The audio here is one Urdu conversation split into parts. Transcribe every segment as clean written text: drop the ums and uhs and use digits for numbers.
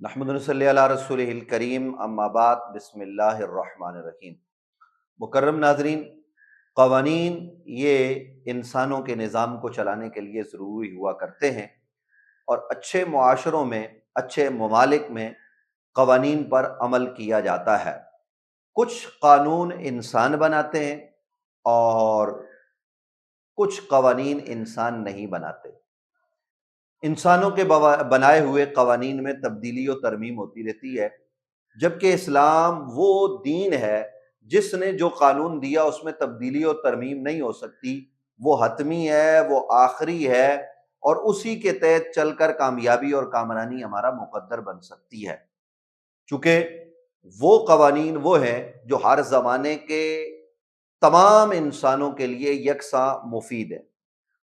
نحمد صلی علی رسول الکریم اما بعد بسم اللہ الرحمن الرحیم۔ مکرم ناظرین، قوانین یہ انسانوں کے نظام کو چلانے کے لیے ضروری ہوا کرتے ہیں، اور اچھے معاشروں میں، اچھے ممالک میں قوانین پر عمل کیا جاتا ہے۔ کچھ قانون انسان بناتے ہیں اور کچھ قوانین انسان نہیں بناتے۔ انسانوں کے بنائے ہوئے قوانین میں تبدیلی و ترمیم ہوتی رہتی ہے، جبکہ اسلام وہ دین ہے جس نے جو قانون دیا اس میں تبدیلی و ترمیم نہیں ہو سکتی، وہ حتمی ہے، وہ آخری ہے، اور اسی کے تحت چل کر کامیابی اور کامرانی ہمارا مقدر بن سکتی ہے۔ چونکہ وہ قوانین وہ ہیں جو ہر زمانے کے تمام انسانوں کے لیے یکساں مفید ہے،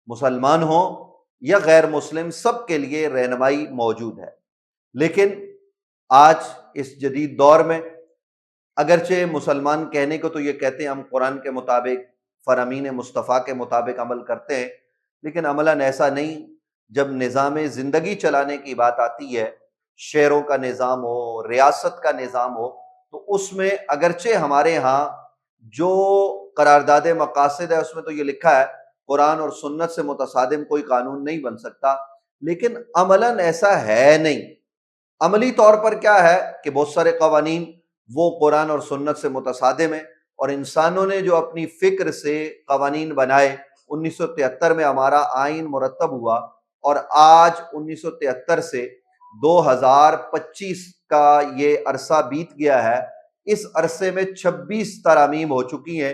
مسلمان ہوں یا غیر مسلم، سب کے لیے رہنمائی موجود ہے۔ لیکن آج اس جدید دور میں اگرچہ مسلمان کہنے کو تو یہ کہتے ہیں ہم قرآن کے مطابق، فرامین مصطفیٰ کے مطابق عمل کرتے ہیں، لیکن عملاً ایسا نہیں۔ جب نظام زندگی چلانے کی بات آتی ہے، شہروں کا نظام ہو، ریاست کا نظام ہو، تو اس میں اگرچہ ہمارے ہاں جو قرارداد مقاصد ہے اس میں تو یہ لکھا ہے قرآن اور سنت سے متصادم کوئی قانون نہیں بن سکتا، لیکن عملاً ایسا ہے نہیں۔ عملی طور پر کیا ہے کہ بہت سارے قوانین وہ قرآن اور سنت سے متصادم ہیں، اور انسانوں نے جو اپنی فکر سے قوانین بنائے۔ 1973 میں ہمارا آئین مرتب ہوا، اور آج 1973 سے 2025 کا یہ عرصہ بیت گیا ہے۔ اس عرصے میں 26 ترامیم ہو چکی ہیں،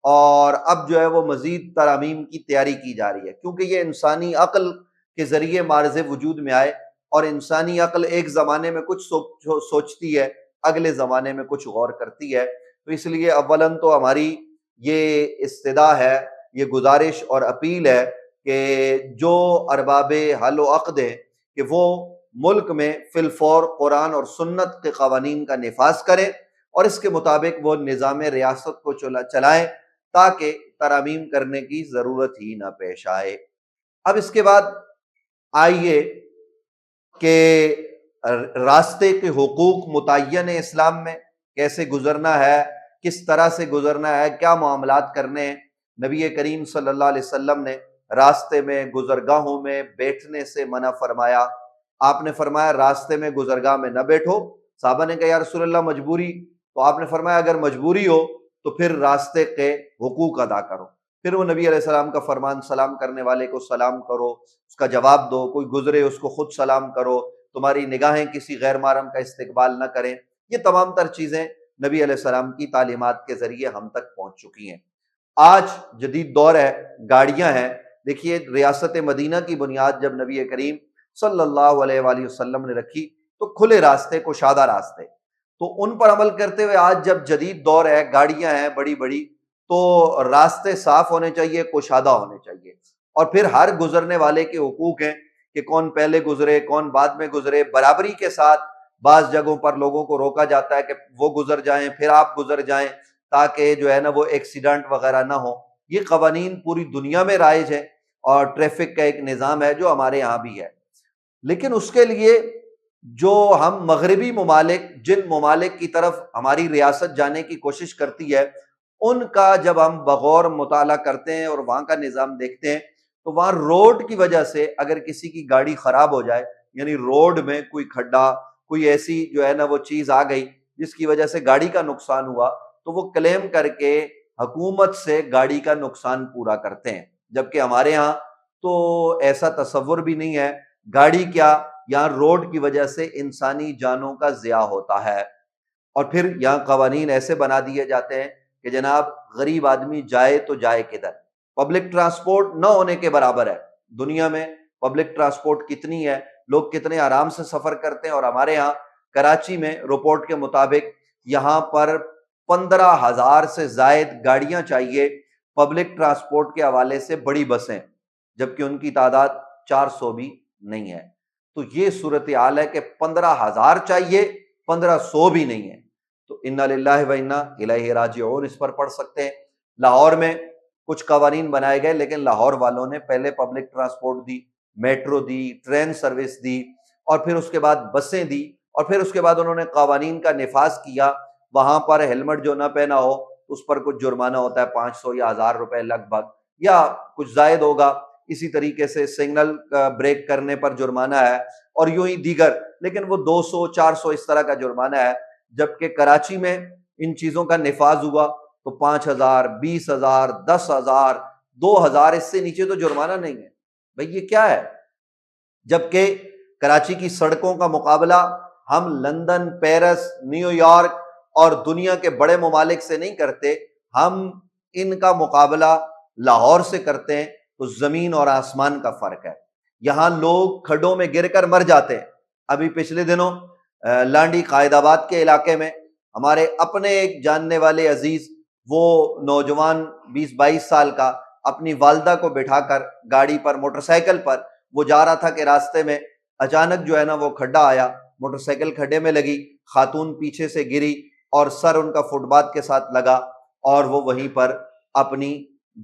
اور اب جو ہے وہ مزید ترامیم کی تیاری کی جا رہی ہے، کیونکہ یہ انسانی عقل کے ذریعے معرض وجود میں آئے، اور انسانی عقل ایک زمانے میں کچھ سوچتی ہے، اگلے زمانے میں کچھ غور کرتی ہے۔ تو اس لیے اولاً تو ہماری یہ استدعا ہے، یہ گزارش اور اپیل ہے کہ جو ارباب حل و عقد ہیں کہ وہ ملک میں فی الفور قرآن اور سنت کے قوانین کا نفاذ کریں، اور اس کے مطابق وہ نظام ریاست کو چلائیں، تاکہ ترامیم کرنے کی ضرورت ہی نہ پیش آئے۔ اب اس کے بعد آئیے کہ راستے کے حقوق متعین ہیں اسلام میں، کیسے گزرنا ہے، کس طرح سے گزرنا ہے، کیا معاملات کرنے ہیں۔ نبی کریم صلی اللہ علیہ وسلم نے راستے میں، گزرگاہوں میں بیٹھنے سے منع فرمایا۔ آپ نے فرمایا راستے میں، گزرگاہ میں نہ بیٹھو۔ صحابہ نے کہا یا رسول اللہ مجبوری؟ تو آپ نے فرمایا اگر مجبوری ہو تو پھر راستے کے حقوق ادا کرو۔ پھر وہ نبی علیہ السلام کا فرمان، سلام کرنے والے کو سلام کرو، اس کا جواب دو، کوئی گزرے اس کو خود سلام کرو، تمہاری نگاہیں کسی غیر محرم کا استقبال نہ کریں۔ یہ تمام تر چیزیں نبی علیہ السلام کی تعلیمات کے ذریعے ہم تک پہنچ چکی ہیں۔ آج جدید دور ہے، گاڑیاں ہیں۔ دیکھیے ریاست مدینہ کی بنیاد جب نبی کریم صلی اللہ علیہ وآلہ وسلم نے رکھی تو کھلے راستے، کشادہ راستے، تو ان پر عمل کرتے ہوئے آج جب جدید دور ہے، گاڑیاں ہیں بڑی بڑی، تو راستے صاف ہونے چاہیے، کشادہ ہونے چاہیے، اور پھر ہر گزرنے والے کے حقوق ہیں کہ کون پہلے گزرے، کون بعد میں گزرے، برابری کے ساتھ۔ بعض جگہوں پر لوگوں کو روکا جاتا ہے کہ وہ گزر جائیں پھر آپ گزر جائیں، تاکہ جو ہے نا وہ ایکسیڈنٹ وغیرہ نہ ہو۔ یہ قوانین پوری دنیا میں رائج ہے، اور ٹریفک کا ایک نظام ہے جو ہمارے یہاں بھی ہے۔ لیکن اس کے لیے جو ہم مغربی ممالک، جن ممالک کی طرف ہماری ریاست جانے کی کوشش کرتی ہے، ان کا جب ہم بغور مطالعہ کرتے ہیں اور وہاں کا نظام دیکھتے ہیں، تو وہاں روڈ کی وجہ سے اگر کسی کی گاڑی خراب ہو جائے، یعنی روڈ میں کوئی کھڈا، کوئی ایسی جو ہے نا وہ چیز آ گئی جس کی وجہ سے گاڑی کا نقصان ہوا، تو وہ کلیم کر کے حکومت سے گاڑی کا نقصان پورا کرتے ہیں۔ جبکہ ہمارے ہاں تو ایسا تصور بھی نہیں ہے۔ گاڑی کیا، یہاں روڈ کی وجہ سے انسانی جانوں کا ضیاع ہوتا ہے، اور پھر یہاں قوانین ایسے بنا دیے جاتے ہیں کہ جناب غریب آدمی جائے تو جائے کدھر؟ پبلک ٹرانسپورٹ نہ ہونے کے برابر ہے۔ دنیا میں پبلک ٹرانسپورٹ کتنی ہے، لوگ کتنے آرام سے سفر کرتے ہیں، اور ہمارے ہاں کراچی میں رپورٹ کے مطابق یہاں پر 15,000 سے زائد گاڑیاں چاہیے پبلک ٹرانسپورٹ کے حوالے سے، بڑی بسیں، جبکہ ان کی تعداد 400 بھی نہیں ہے۔ تو یہ صورتحال ہے کہ 15,000 چاہیے، 1500 بھی نہیں ہے۔ تو انا للہ و انا الیہ راجعون اس پر پڑھ سکتے ہیں۔ لاہور میں کچھ قوانین بنائے گئے، لیکن لاہور والوں نے پہلے پبلک ٹرانسپورٹ دی، میٹرو دی، ٹرین سروس دی، اور پھر اس کے بعد بسیں دی، اور پھر اس کے بعد انہوں نے قوانین کا نفاذ کیا، وہاں پر ہیلمٹ جو نہ پہنا ہو اس پر کچھ جرمانہ ہوتا ہے 500 یا 1000 روپے لگ بھگ، یا کچھ زائد ہوگا، اسی طریقے سے سگنل بریک کرنے پر جرمانہ ہے، اور یوں ہی دیگر، لیکن وہ 200 400 اس طرح کا جرمانہ ہے۔ جبکہ کراچی میں ان چیزوں کا نفاذ ہوا تو 5000، 20000، 10,000، 2000، اس سے نیچے تو جرمانہ نہیں ہے۔ بھئی یہ کیا ہے؟ جبکہ کراچی کی سڑکوں کا مقابلہ ہم لندن، پیرس، نیو یارک اور دنیا کے بڑے ممالک سے نہیں کرتے، ہم ان کا مقابلہ لاہور سے کرتے ہیں، تو زمین اور آسمان کا فرق ہے۔ یہاں لوگ کھڈوں میں گر کر مر جاتے ہیں۔ ابھی پچھلے دنوں لانڈی قائد آباد کے علاقے میں ہمارے اپنے ایک جاننے والے عزیز، وہ نوجوان 20-22 سال کا، اپنی والدہ کو بٹھا کر گاڑی پر، موٹر سائیکل پر وہ جا رہا تھا کہ راستے میں اچانک جو ہے نا وہ کھڈا آیا، موٹر سائیکل کھڈے میں لگی، خاتون پیچھے سے گری اور سر ان کا فٹ پاتھ کے ساتھ لگا، اور وہ وہیں پر اپنی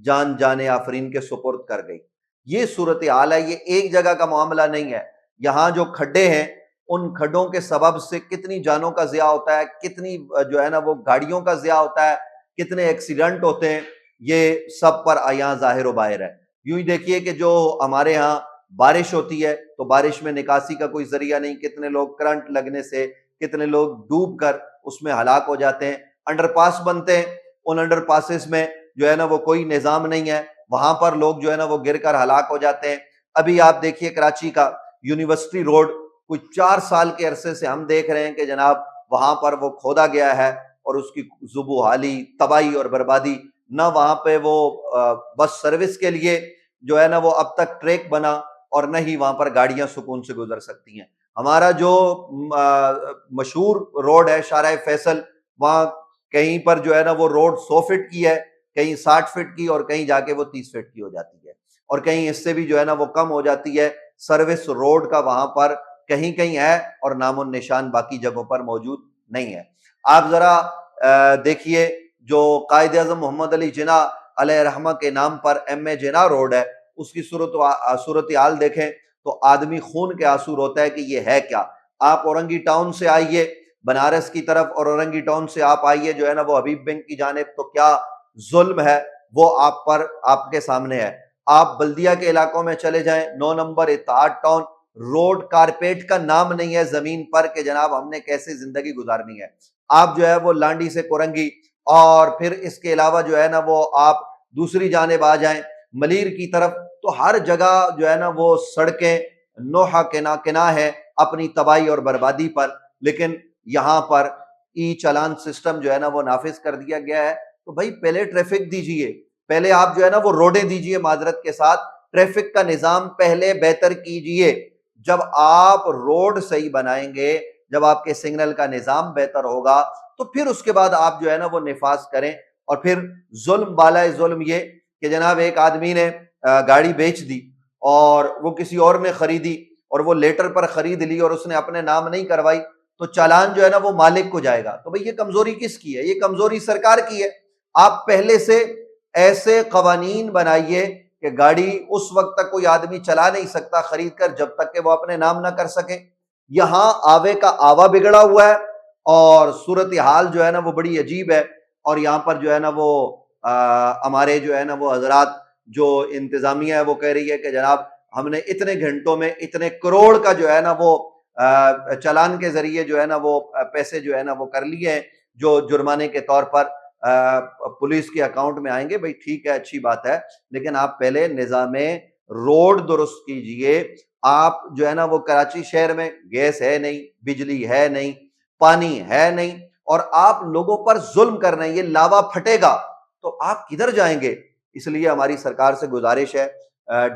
جان آفرین کے سپرد کر گئی۔ یہ صورتحال ہے، یہ ایک جگہ کا معاملہ نہیں ہے۔ یہاں جو کھڈے ہیں، ان کھڈوں کے سبب سے کتنی جانوں کا ضیاع ہوتا ہے، کتنی جو ہے نا وہ گاڑیوں کا ضیاع ہوتا ہے، کتنے ایکسیڈنٹ ہوتے ہیں، یہ سب پر یہاں ظاہر و باہر ہے۔ یوں ہی دیکھیے کہ جو ہمارے ہاں بارش ہوتی ہے تو بارش میں نکاسی کا کوئی ذریعہ نہیں، کتنے لوگ کرنٹ لگنے سے، کتنے لوگ ڈوب کر اس میں ہلاک ہو جاتے ہیں۔ انڈر پاس بنتے ہیں، ان انڈر پاسز میں جو ہے نا وہ کوئی نظام نہیں ہے، وہاں پر لوگ جو ہے نا وہ گر کر ہلاک ہو جاتے ہیں۔ ابھی آپ دیکھیے کراچی کا یونیورسٹی روڈ، کچھ 4 سال کے عرصے سے ہم دیکھ رہے ہیں کہ جناب وہاں پر وہ کھودا گیا ہے، اور اس کی زبو حالی، تباہی اور بربادی، نہ وہاں پہ وہ بس سروس کے لیے جو ہے نا وہ اب تک ٹریک بنا، اور نہ ہی وہاں پر گاڑیاں سکون سے گزر سکتی ہیں۔ ہمارا جو مشہور روڈ ہے شارع فیصل، وہاں کہیں پر جو ہے نا وہ روڈ 100 فٹ کی ہے، کہیں 60 فٹ کی، اور کہیں جا کے وہ 30 فٹ کی ہو جاتی ہے، اور کہیں اس سے بھی جو ہے نا وہ کم ہو جاتی ہے۔ سروس روڈ کا وہاں پر کہیں کہیں ہے، اور نام و نشان باقی جگہوں پر موجود نہیں ہے۔ آپ ذرا دیکھیے جو قائد اعظم محمد علی جناح علیہ رحمہ کے نام پر ایم اے جناح روڈ ہے، اس کی صورتحال دیکھیں تو آدمی خون کے آنسو روتا ہے کہ یہ ہے کیا۔ آپ اورنگی ٹاؤن سے آئیے بنارس کی طرف، اور اورنگی ٹاؤن سے آپ آئیے جو ہے نا وہ حبیب بنک کی جانب، تو کیا ظلم ہے وہ آپ کے سامنے ہے۔ آپ بلدیہ کے علاقوں میں چلے جائیں، 9 نمبر اتحاد ٹاؤن، روڈ کارپیٹ کا نام نہیں ہے زمین پر کہ جناب ہم نے کیسے زندگی گزارنی ہے۔ آپ جو ہے وہ لانڈی سے کورنگی، اور پھر اس کے علاوہ جو ہے نا وہ آپ دوسری جانب آ جائیں ملیر کی طرف، تو ہر جگہ جو ہے نا وہ سڑکیں نوحہ کنا ہے اپنی تباہی اور بربادی پر۔ لیکن یہاں پر ای چالان سسٹم جو ہے نا وہ نافذ کر دیا گیا ہے، تو بھائی پہلے ٹریفک دیجئے، پہلے آپ جو ہے نا وہ روڈیں دیجئے، معذرت کے ساتھ ٹریفک کا نظام پہلے بہتر کیجئے۔ جب آپ روڈ صحیح بنائیں گے، جب آپ کے سگنل کا نظام بہتر ہوگا، تو پھر اس کے بعد آپ جو ہے نا وہ نفاذ کریں۔ اور پھر ظلم بالائے ظلم یہ کہ جناب ایک آدمی نے گاڑی بیچ دی، اور وہ کسی اور نے خریدی، اور وہ لیٹر پر خرید لی، اور اس نے اپنے نام نہیں کروائی، تو چالان جو ہے نا وہ مالک کو جائے گا۔ تو بھئی یہ کمزوری کس کی ہے؟ یہ کمزوری سرکار کی ہے۔ آپ پہلے سے ایسے قوانین بنائیے کہ گاڑی اس وقت تک کوئی آدمی چلا نہیں سکتا خرید کر جب تک کہ وہ اپنے نام نہ کر سکے۔ یہاں آوے کا آوا بگڑا ہوا ہے، اور صورتحال جو ہے نا وہ بڑی عجیب ہے۔ اور یہاں پر جو ہے نا وہ ہمارے جو ہے نا وہ حضرات، جو انتظامیہ ہے وہ کہہ رہی ہے کہ جناب ہم نے اتنے گھنٹوں میں اتنے کروڑ کا جو ہے نا وہ چالان کے ذریعے جو ہے نا وہ پیسے جو ہے نا وہ کر لیے ہیں، جو جرمانے کے طور پر پولیس کے اکاؤنٹ میں آئیں گے۔ بھئی ٹھیک ہے، اچھی بات ہے، لیکن آپ پہلے نظام روڈ درست کیجئے۔ آپ جو ہے نا وہ کراچی شہر میں گیس ہے نہیں، بجلی ہے نہیں، پانی ہے نہیں، اور آپ لوگوں پر ظلم کر رہے ہیں، یہ لاوا پھٹے گا تو آپ کدھر جائیں گے؟ اس لیے ہماری سرکار سے گزارش ہے،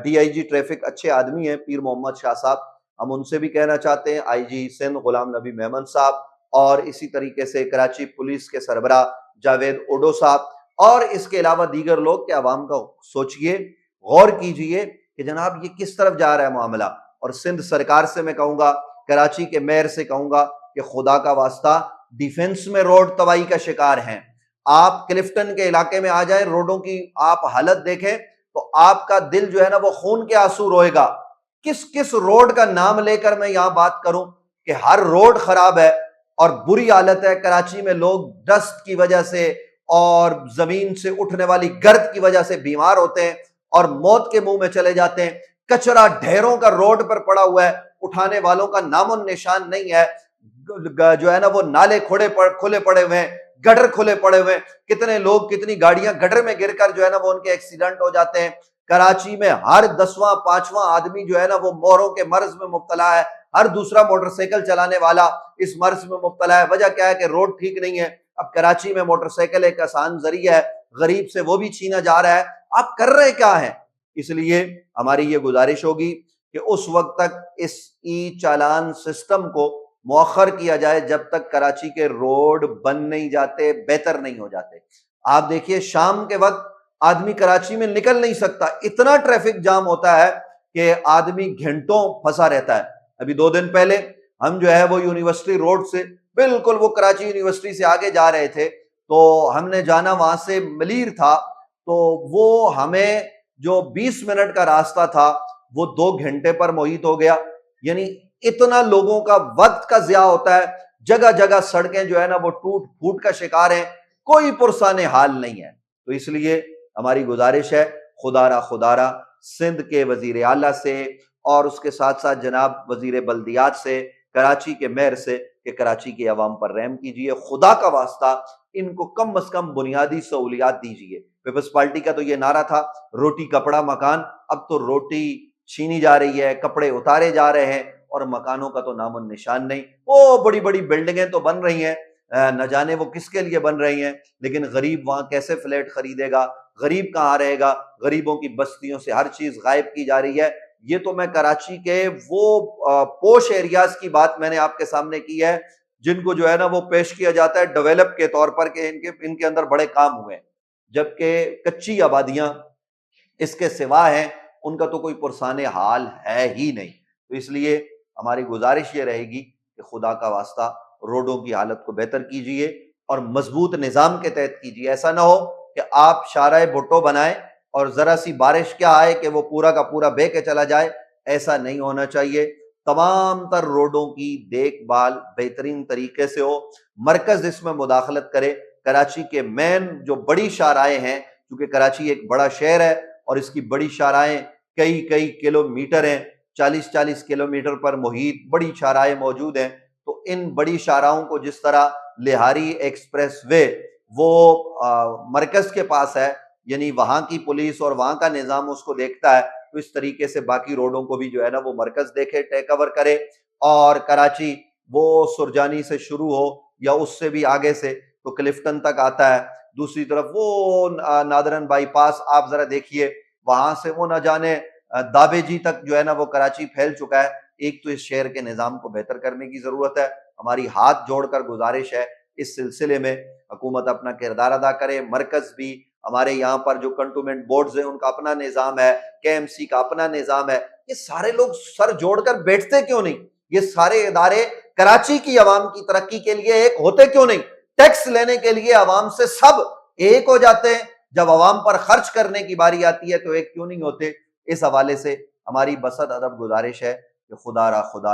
ڈی آئی جی ٹریفک اچھے آدمی ہیں پیر محمد شاہ صاحب، ہم ان سے بھی کہنا چاہتے ہیں، آئی جی سندھ غلام نبی میمن صاحب، اور اسی طریقے سے کراچی پولیس کے سربراہ جاوید اوڈو صاحب، اور اس کے علاوہ دیگر لوگ، کہ عوام کا سوچئے، غور کیجئے کہ جناب یہ کس طرف جا رہا ہے معاملہ۔ اور سندھ سرکار سے میں کہوں گا، کراچی کے میئر سے کہوں گا کہ خدا کا واسطہ ڈیفنس میں روڈ تباہی کا شکار ہیں۔ آپ کلفٹن کے علاقے میں آ جائیں، روڈوں کی آپ حالت دیکھیں تو آپ کا دل جو ہے نا وہ خون کے آنسو روئے گا۔ کس روڈ کا نام لے کر میں یہاں بات کروں کہ ہر روڈ خراب ہے اور بری حالت ہے. کراچی میں لوگ ڈسٹ کی وجہ سے اور زمین سے اٹھنے والی گرد کی وجہ سے بیمار ہوتے ہیں اور موت کے منہ میں چلے جاتے ہیں. کچرا ڈھیروں کا روڈ پر پڑا ہوا ہے, اٹھانے والوں کا نام و نشان نہیں ہے. جو ہے نا وہ نالے کھلے پڑے ہوئے ہیں, گٹر کھلے پڑے ہوئے ہیں. کتنے لوگ, کتنی گاڑیاں گٹر میں گر کر جو ہے نا وہ ان کے ایکسیڈنٹ ہو جاتے ہیں. کراچی میں ہر 10واں 5واں آدمی جو ہے نا وہ موروں کے مرض میں مبتلا ہے. ہر دوسرا موٹر سائیکل چلانے والا اس مرض میں مبتلا ہے. وجہ کیا ہے کہ روڈ ٹھیک نہیں ہے. اب کراچی میں موٹر سائیکل ایک آسان ذریعہ ہے, غریب سے وہ بھی چھینا جا رہا ہے. آپ کر رہے کیا ہیں؟ اس لیے ہماری یہ گزارش ہوگی کہ اس وقت تک اس ای چالان سسٹم کو مؤخر کیا جائے جب تک کراچی کے روڈ بن نہیں جاتے, بہتر نہیں ہو جاتے. آپ دیکھیے شام کے وقت آدمی کراچی میں نکل نہیں سکتا, اتنا ٹریفک جام ہوتا ہے کہ آدمی گھنٹوں پھنسا رہتا ہے. ابھی 2 دن پہلے ہم جو ہے وہ یونیورسٹی روڈ سے بالکل وہ کراچی یونیورسٹی سے آگے جا رہے تھے, تو ہم نے جانا وہاں سے ملیر تھا, تو وہ ہمیں جو 20 منٹ کا راستہ تھا وہ 2 گھنٹے پر محیط ہو گیا. یعنی اتنا لوگوں کا وقت کا ضیاع ہوتا ہے. جگہ جگہ سڑکیں جو ہے نا وہ ٹوٹ پھوٹ کا شکار ہیں, کوئی پرسان حال نہیں ہے. تو اس لیے ہماری گزارش ہے خدا را سندھ کے وزیر اعلیٰ سے اور اس کے ساتھ ساتھ جناب وزیر بلدیات سے, کراچی کے میئر سے, کہ کراچی کے عوام پر رحم کیجئے. خدا کا واسطہ ان کو کم از کم بنیادی سہولیات دیجئے. پیپلز پارٹی کا تو یہ نعرہ تھا روٹی کپڑا مکان, اب تو روٹی چھینی جا رہی ہے, کپڑے اتارے جا رہے ہیں اور مکانوں کا تو نام و نشان نہیں. وہ بڑی بڑی بلڈنگیں تو بن رہی ہیں, نہ جانے وہ کس کے لیے بن رہی ہیں, لیکن غریب وہاں کیسے فلیٹ خریدے گا, غریب کہاں رہے گا. غریبوں کی بستیوں سے ہر چیز غائب کی جا رہی ہے. یہ تو میں کراچی کے وہ پوش ایریاز کی بات میں نے آپ کے سامنے کی ہے جن کو جو ہے نا وہ پیش کیا جاتا ہے ڈیولپ کے طور پر کہ ان کے اندر بڑے کام ہوئے ہیں, جبکہ کچی آبادیاں اس کے سوا ہیں, ان کا تو کوئی پرسان حال ہے ہی نہیں. تو اس لیے ہماری گزارش یہ رہے گی کہ خدا کا واسطہ روڈوں کی حالت کو بہتر کیجئے اور مضبوط نظام کے تحت کیجئے. ایسا نہ ہو کہ آپ شارع بھٹو بنائیں اور ذرا سی بارش کیا آئے کہ وہ پورا کا پورا بہہ کے چلا جائے. ایسا نہیں ہونا چاہیے. تمام تر روڈوں کی دیکھ بھال بہترین طریقے سے ہو, مرکز اس میں مداخلت کرے. کراچی کے مین جو بڑی شاہراہیں ہیں, کیونکہ کراچی ایک بڑا شہر ہے اور اس کی بڑی شاہراہیں کئی کلومیٹر ہیں, 40 کلومیٹر پر محیط بڑی شاہراہیں موجود ہیں. تو ان بڑی شاہراہوں کو جس طرح لہاری ایکسپریس وے وہ مرکز کے پاس ہے, یعنی وہاں کی پولیس اور وہاں کا نظام اس کو دیکھتا ہے, تو اس طریقے سے باقی روڈوں کو بھی جو ہے نا وہ مرکز دیکھے, ٹیک اوور کرے. اور کراچی وہ سرجانی سے شروع ہو یا اس سے بھی آگے سے تو کلفٹن تک آتا ہے. دوسری طرف وہ نادرن بائی پاس آپ ذرا دیکھیے, وہاں سے وہ نہ جانے دابے جی تک جو ہے نا وہ کراچی پھیل چکا ہے. ایک تو اس شہر کے نظام کو بہتر کرنے کی ضرورت ہے. ہماری ہاتھ جوڑ کر گزارش ہے اس سلسلے میں حکومت اپنا کردار ادا کرے, مرکز بھی, ہمارے یہاں پر جو کنٹونمنٹ بورڈز ہیں ان کا اپنا نظام ہے, کے ایم سی کا اپنا نظام ہے. یہ سارے لوگ سر جوڑ کر بیٹھتے کیوں نہیں؟ یہ سارے ادارے کراچی کی عوام کی ترقی کے لیے ایک ہوتے کیوں نہیں؟ ٹیکس لینے کے لیے عوام سے سب ایک ہو جاتے ہیں, جب عوام پر خرچ کرنے کی باری آتی ہے تو ایک کیوں نہیں ہوتے؟ اس حوالے سے ہماری بسط ادب گزارش ہے کہ خدا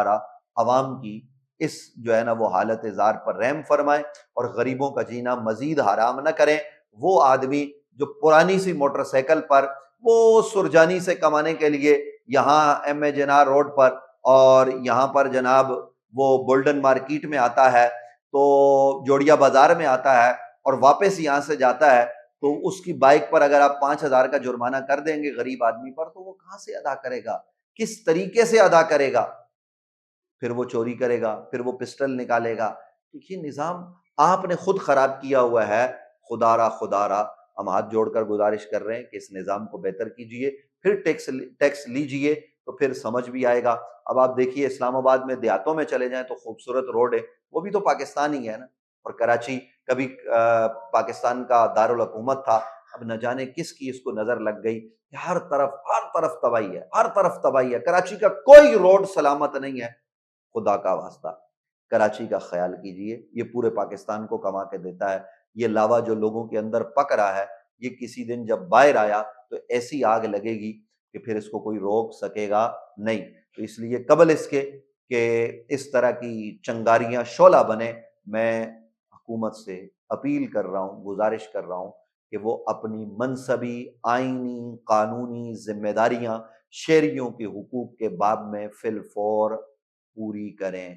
را عوام کی اس جو ہے نا وہ حالت زار پر رحم فرمائے اور غریبوں کا جینا مزید حرام نہ کریں. وہ آدمی جو پرانی سی موٹر سائیکل پر وہ سرجانی سے کمانے کے لیے یہاں ایم اے جنار روڈ پر اور یہاں پر جناب وہ گولڈن مارکیٹ میں آتا ہے, تو جوڑیا بازار میں آتا ہے اور واپس یہاں سے جاتا ہے, تو اس کی بائک پر اگر آپ 5,000 کا جرمانہ کر دیں گے غریب آدمی پر, تو وہ کہاں سے ادا کرے گا؟ کس طریقے سے ادا کرے گا؟ پھر وہ چوری کرے گا, پھر وہ پسٹل نکالے گا. یہ نظام آپ نے خود خراب کیا ہوا ہے. خدا را ہم ہاتھ جوڑ کر گزارش کر رہے ہیں کہ اس نظام کو بہتر کیجئے, پھر ٹیکس لیجئے تو پھر سمجھ بھی آئے گا. اب آپ دیکھیے اسلام آباد میں دیہاتوں میں چلے جائیں تو خوبصورت روڈ ہے, وہ بھی تو پاکستان ہی ہے نا. اور کراچی کبھی پاکستان کا دارالحکومت تھا, اب نہ جانے کس کی اس کو نظر لگ گئی کہ ہر طرف تباہی ہے, ہر طرف تباہی ہے. کراچی کا کوئی روڈ سلامت نہیں ہے. خدا کا واسطہ کراچی کا خیال کیجئے, یہ پورے پاکستان کو کما کے دیتا ہے. یہ لاوا جو لوگوں کے اندر پک رہا ہے, یہ کسی دن جب باہر آیا تو ایسی آگ لگے گی کہ پھر اس کو کوئی روک سکے گا نہیں. تو اس لیے قبل اس کے کہ اس طرح کی چنگاریاں شعلہ بنے، میں حکومت سے اپیل کر رہا ہوں، گزارش کر رہا ہوں کہ وہ اپنی منصبی، آئینی، قانونی ذمہ داریاں شہریوں کے حقوق کے باب میں فی الفور پوری کریں۔